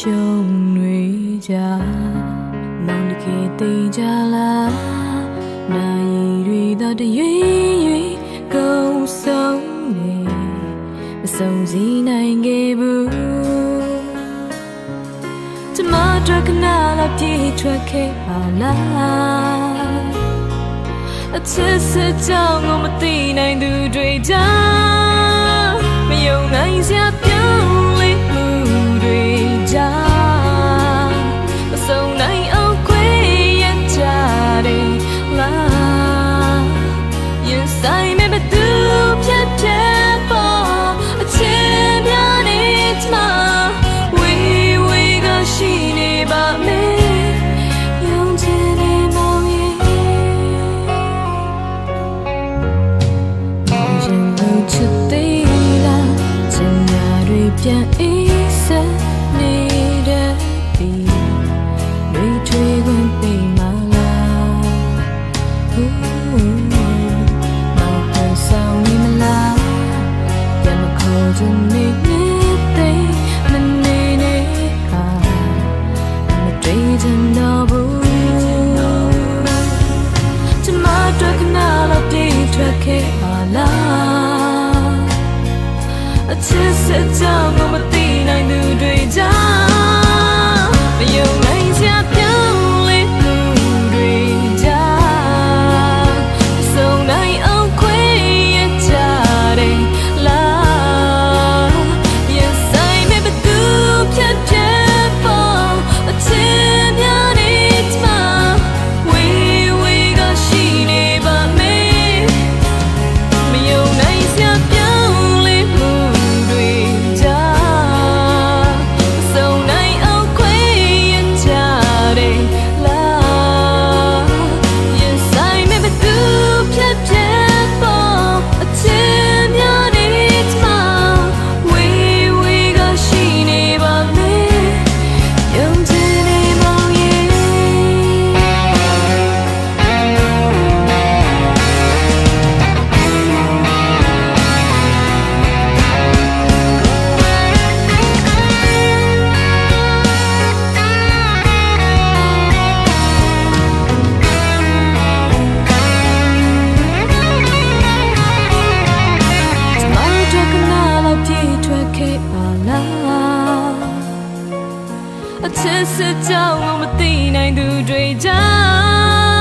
ရှုံးတွေကြမောင်တခေသေးကြလားနိုင်တွေတော့တရွေ့ကုန်ဆုံးနေမဆုံးစည်းနိုင်ခဲ့ဘူးကျမတို့ကနာလာပြေးထွက်ခဲ့ပါလားအချစ်စစ်ကြောင့်ကိုမသိနိုင်သူတွေကြောင့်မယုံနိုင်စရာပြောင်းလဲမှုတွေကြောင့်မဆုံးနိုင်အောင်ခွေရကြတယ်လားရင်ဆိုင်မဲ့ဘသူဖြတ်ပေါ်အချစ်များနေချမဝေကရှိနေပါမယ်ယုံချင်နေမောင်ရဲ့ရင်လုံးချစ်သေးလားချင်ညာတွေပြန်အေးစက်နေတဲ့ဒီတွေထွေးခွင့်ပေးမလားမောင်ဟန်ဆောင်နေမလားပြန်မခေါ်ချင်နေသေးမနေနဲ့ဟာမတွေးချင်တော့ဘူးကျမတို့ကနာလို့ပြေးထွက်ခဲ့ပါလားအချစ်စစ်ကြောင့်ကိုမသိနိုင်သူတွေကြောင့်မယုံနိုင်စရာပြောင်းလဲမှုတွေကြောင့်ဆုံးနိုင်အောင်ခွေရကြတယ်လားရင်ဆိုင်မဲ့ဘသူဖြတ်ပေါ်အချစ်များနေချမဝေကရှိနေပါမယ်မယုံနိုင်စရာပြောင်းလဲမှုတွေကြောင့်ဆုံးနိုင်အောင်ခွေရကြတယ်လားရင်ဆိုင်မဲ့ဘသူဖြတ်ပေါ်အချစ်များနေချမဝေကရှိနေပါမယ်ယုံချင်နေမောင်ရဲ့အချစ်စစ်ကြောင့်မသိနိုင်သူတွေကြောင့်